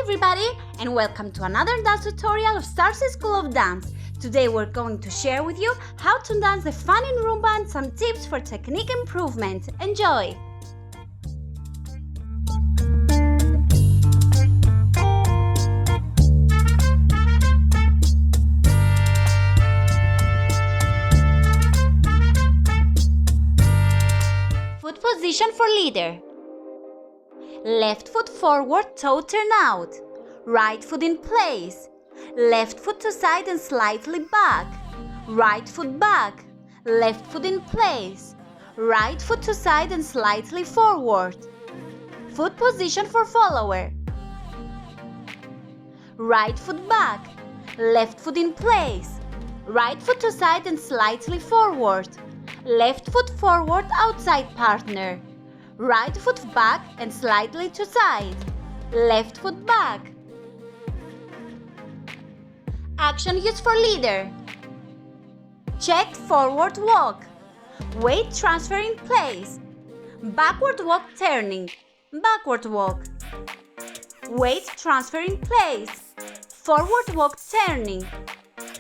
everybody, and welcome to another dance tutorial of Starseed School of Dance. Today we're going to share with you how to dance the fun in Rumba and some tips for technique improvement. Enjoy! Foot position for leader. Left foot forward, toe turn out. Right foot in place. Left foot to side and slightly back. Right foot back. Left foot in place. Right foot to side and slightly forward. Foot position for follower. Right foot back. Left foot in place. Right foot to side and slightly forward. Left foot forward outside partner. Right foot back and slightly to side. Left foot back. Action used for leader. Check forward walk. Weight transfer in place. Backward walk turning. Backward walk. Weight transfer in place. Forward walk turning.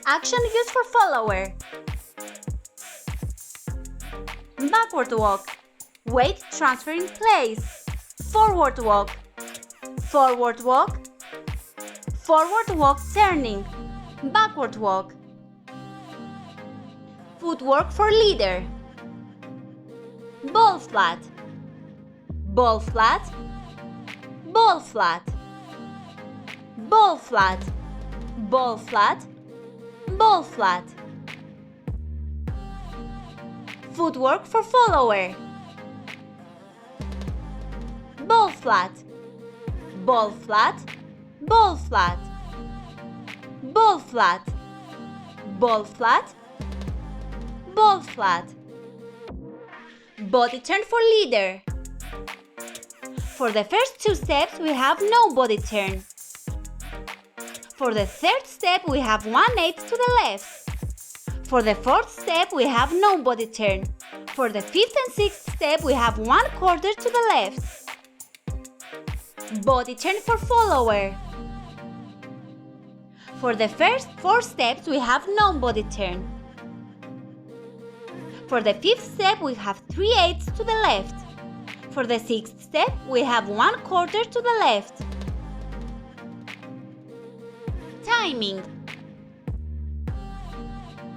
Action used for follower. Backward walk. Weight transfer in place. Forward walk. Forward walk. Forward walk turning. Backward walk. Footwork for leader. Ball flat. Ball flat. Ball flat. Ball flat. Ball flat. Ball flat. Footwork for follower. Ball flat. Ball flat. Ball flat. Ball flat. Ball flat. Ball flat. Body turn for leader. For the first two steps we have no body turn. For the third step we have 1/8 to the left. For the fourth step we have no body turn. For the fifth and sixth step we have 1/4 to the left. Body turn for follower. For the first four steps we have no body turn. For the fifth step we have 3/8 to the left. For the sixth step we have 1/4 to the left. Timing.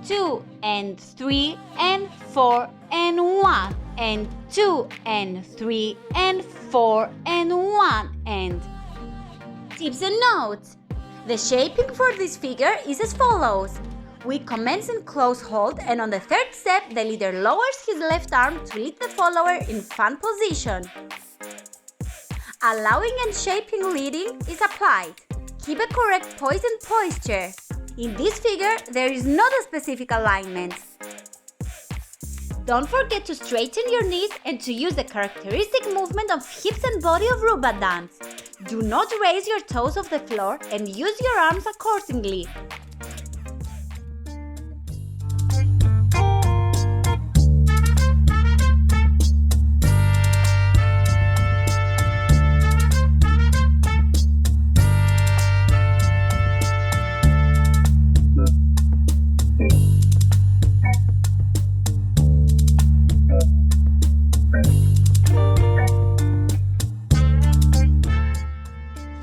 2 and 3 and 4 and 1 and 2 and 3 and 4 and 1 and. Tips and notes. The shaping for this figure is as follows. We commence in close hold, and on the third step the leader lowers his left arm to lead the follower in fan position. Allowing and shaping leading is applied. Keep a correct poise and posture. In this figure, there is not a specific alignment. Don't forget to straighten your knees and to use the characteristic movement of hips and body of Rumba dance. Do not raise your toes off the floor and use your arms accordingly.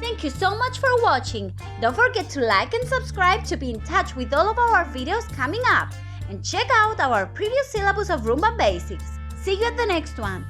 Thank you so much for watching. Don't forget to like and subscribe to be in touch with all of our videos coming up. And check out our previous syllabus of Rumba basics. See you at the next one.